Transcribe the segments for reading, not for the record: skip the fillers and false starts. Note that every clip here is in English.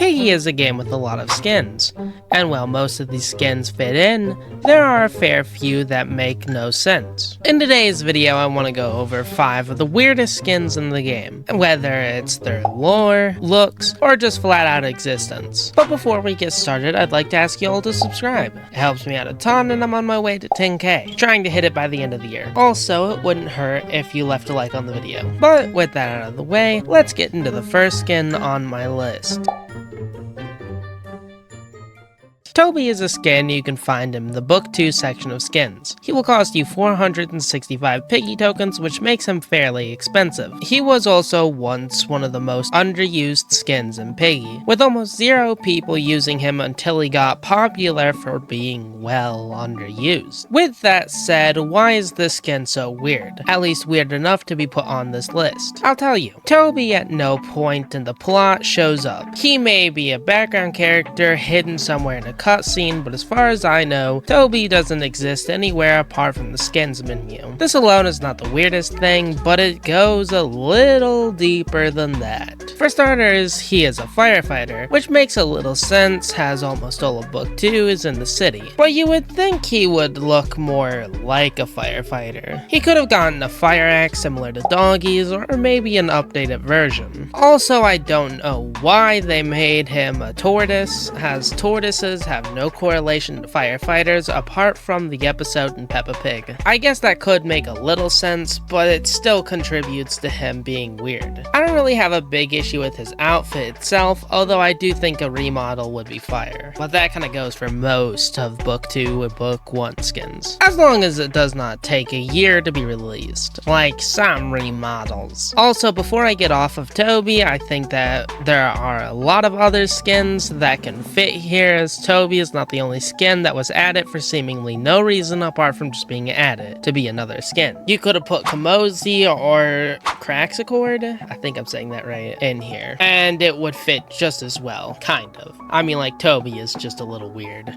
Piggy is a game with a lot of skins, and while most of these skins fit in, there are a fair few that make no sense. In today's video, I want to go over 5 of the weirdest skins in the game, whether it's their lore, looks, or just flat out existence. But before we get started, I'd like to ask you all to subscribe. It helps me out a ton and I'm on my way to 10k, trying to hit it by the end of the year. Also, it wouldn't hurt if you left a like on the video. But with that out of the way, let's get into the first skin on my list. Toby is a skin you can find in the Book 2 section of skins. He will cost you 465 Piggy tokens, which makes him fairly expensive. He was also once one of the most underused skins in Piggy, with almost 0 people using him until he got popular for being well underused. With that said, why is this skin so weird? At least weird enough to be put on this list. I'll tell you. Toby at no point in the plot shows up. He may be a background character hidden somewhere in a cutscene, but as far as I know, Toby doesn't exist anywhere apart from the skins menu. This alone is not the weirdest thing, but it goes a little deeper than that. For starters, he is a firefighter, which makes a little sense as almost all of Book 2 is in the city. But you would think he would look more like a firefighter. He could have gotten a fire axe similar to Doggy's, or maybe an updated version. Also, I don't know why they made him a tortoise, as tortoises have no correlation to firefighters apart from the episode in Peppa Pig. I guess that could make a little sense, but it still contributes to him being weird. I don't really have a big issue with his outfit itself, although I do think a remodel would be fire. But that kind of goes for most of Book 2 and Book 1 skins, as long as it does not take a year to be released, like some remodels. Also, before I get off of Toby, I think that there are a lot of other skins that can fit here, as Toby is not the only skin that was added for seemingly no reason apart from just being added to be another skin. You could have put Kamozi or Craxicord, I think I'm saying that right, in here, and it would fit just as well, kind of. I mean, like, Toby is just a little weird.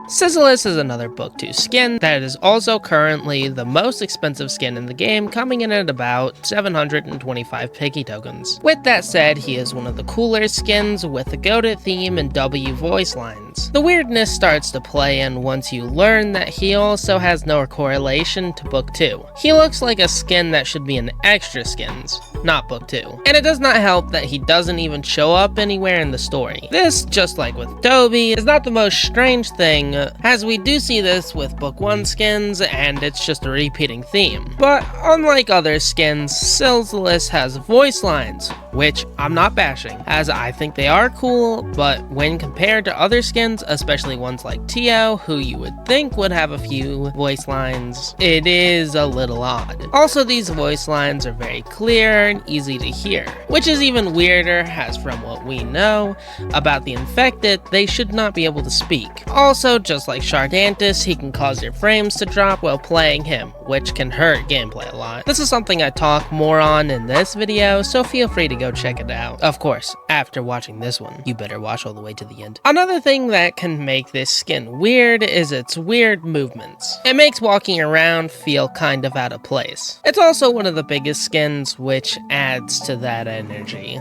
Sizzlus is another Book 2 skin that is also currently the most expensive skin in the game, coming in at about 725 Piggy tokens. With that said, he is one of the cooler skins with a goated theme and W voice lines. The weirdness starts to play in once you learn that he also has no correlation to Book 2. He looks like a skin that should be in extra skins, not Book 2. And it does not help that he doesn't even show up anywhere in the story. This, just like with Toby, is not the most strange thing, as we do see this with Book 1 skins, and it's just a repeating theme. But unlike other skins, Sizzlus has voice lines, which I'm not bashing, as I think they are cool, but when compared to other skins, especially ones like Tio, who you would think would have a few voice lines, it is a little odd. Also, these voice lines are very clear and easy to hear, which is even weirder, as from what we know about the infected, they should not be able to speak. Also, just like Shardantis, he can cause your frames to drop while playing him, which can hurt gameplay a lot. This is something I talk more on in this video, so feel free to go check it out. Of course, after watching this one, you better watch all the way to the end. Another thing that can make this skin weird is its weird movements. It makes walking around feel kind of out of place. It's also one of the biggest skins, which adds to that energy.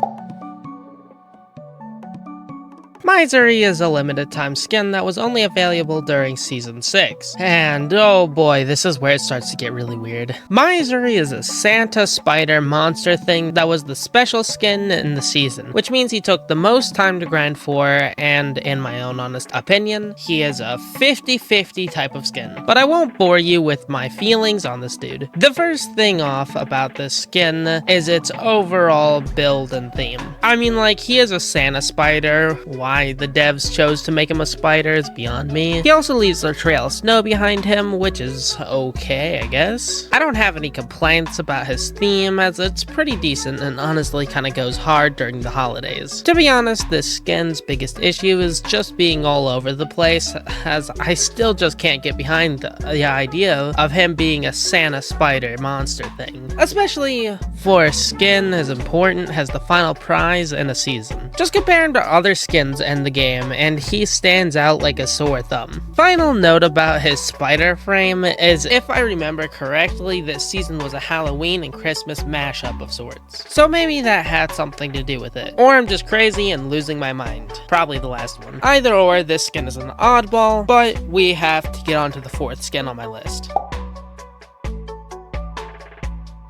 Misery is a limited time skin that was only available during Season 6. And oh boy, this is where it starts to get really weird. Misery is a Santa spider monster thing that was the special skin in the season, which means he took the most time to grind for, and in my own honest opinion, he is a 50-50 type of skin. But I won't bore you with my feelings on this dude. The first thing off about this skin is its overall build and theme. I mean, like, he is a Santa spider. Why the devs chose to make him a spider is beyond me. He also leaves a trail of snow behind him, which is okay, I guess. I don't have any complaints about his theme, as it's pretty decent and honestly kind of goes hard during the holidays. To be honest, this skin's biggest issue is just being all over the place, as I still just can't get behind the idea of him being a Santa spider monster thing, especially for a skin as important as the final prize in a season. Just compare him to other skins skins in the game, and he stands out like a sore thumb. Final note about his spider frame is, if I remember correctly, this season was a Halloween and Christmas mashup of sorts. So maybe that had something to do with it. Or I'm just crazy and losing my mind. Probably the last one. Either or, this skin is an oddball, but we have to get on to the fourth skin on my list.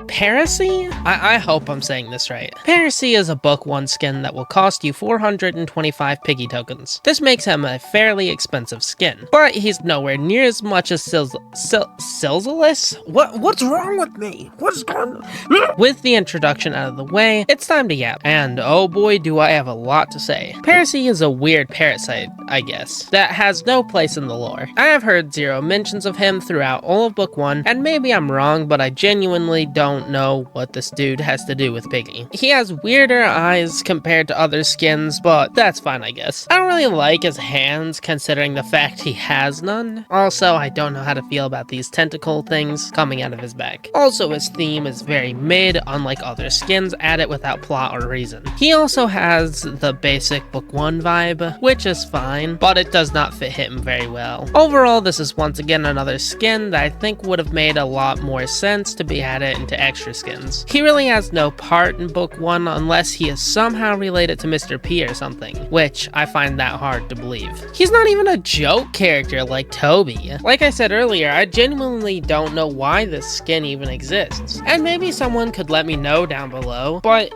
Parasy? I hope I'm saying this right. Parasy is a book 1 skin that will cost you 425 Piggy tokens. This makes him a fairly expensive skin, but he's nowhere near as much as Silzalus? What's wrong with me? What's going on? With the introduction out of the way, it's time to yap. And oh boy, do I have a lot to say. Parasy is a weird parasite, I guess, that has no place in the lore. I have heard 0 mentions of him throughout all of book 1, and maybe I'm wrong, but I genuinely don't know what this dude has to do with Piggy. He has weirder eyes compared to other skins, but that's fine, I guess. I don't really like his hands, considering the fact he has none. Also, I don't know how to feel about these tentacle things coming out of his back. Also, his theme is very mid, unlike other skins added without plot or reason. He also has the basic book 1 vibe, which is fine, but it does not fit him very well. Overall, this is once again another skin that I think would have made a lot more sense to be added into extra skins. He really has no part in book 1 unless he is somehow related to Mr. P or something, which I find that hard to believe. He's not even a joke character like Toby. Like I said earlier, I genuinely don't know why this skin even exists. And maybe someone could let me know down below, but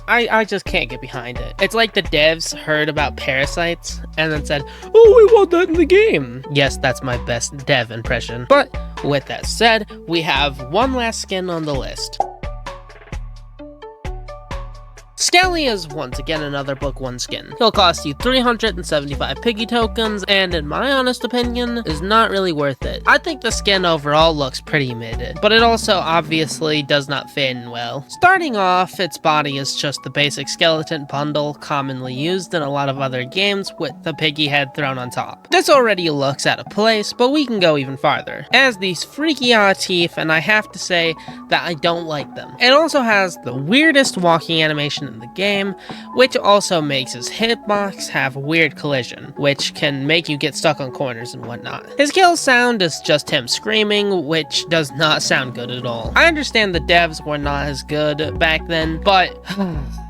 I just can't get behind it. It's like the devs heard about parasites and then said, oh, we want that in the game. Yes, that's my best dev impression. But with that said, we have one last skin on the list. Skelly is once again another book 1 skin. He'll cost you 375 Piggy tokens, and in my honest opinion, is not really worth it. I think the skin overall looks pretty mid, but it also obviously does not fit in well. Starting off, its body is just the basic skeleton bundle commonly used in a lot of other games with the piggy head thrown on top. This already looks out of place, but we can go even farther. It has these freaky teeth, and I have to say that I don't like them. It also has the weirdest walking animation in the game, which also makes his hitbox have a weird collision, which can make you get stuck on corners and whatnot. His kill sound is just him screaming, which does not sound good at all. I understand the devs were not as good back then, but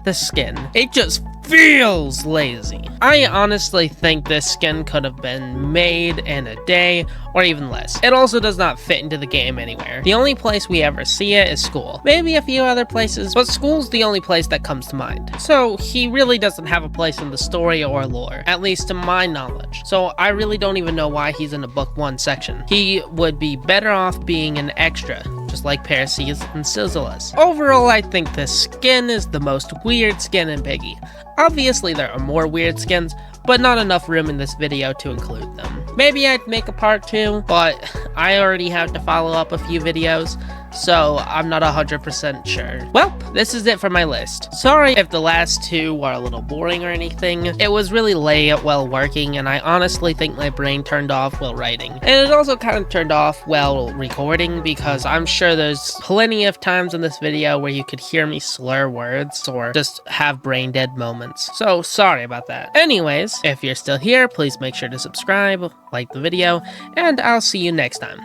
the skin, it just feels lazy. I honestly think this skin could have been made in a day or even less. It also does not fit into the game anywhere. The only place we ever see it is school. Maybe a few other places, but school's the only place that comes to mind. So he really doesn't have a place in the story or lore, at least to my knowledge. So I really don't even know why he's in a book 1 section. He would be better off being an extra, just like Parasy and Silzalus. Overall, I think this skin is the most weird skin in Piggy. Obviously, there are more weird skins, but not enough room in this video to include them. Maybe I'd make a part 2, but I already have to follow up a few videos, so I'm not 100% sure. Well, this is it for my list. Sorry if the last 2 were a little boring or anything. It was really late while working, and I honestly think my brain turned off while writing. And it also kind of turned off while recording, because I'm sure there's plenty of times in this video where you could hear me slur words or just have brain dead moments. So sorry about that. Anyways, if you're still here, please make sure to subscribe, like the video, and I'll see you next time.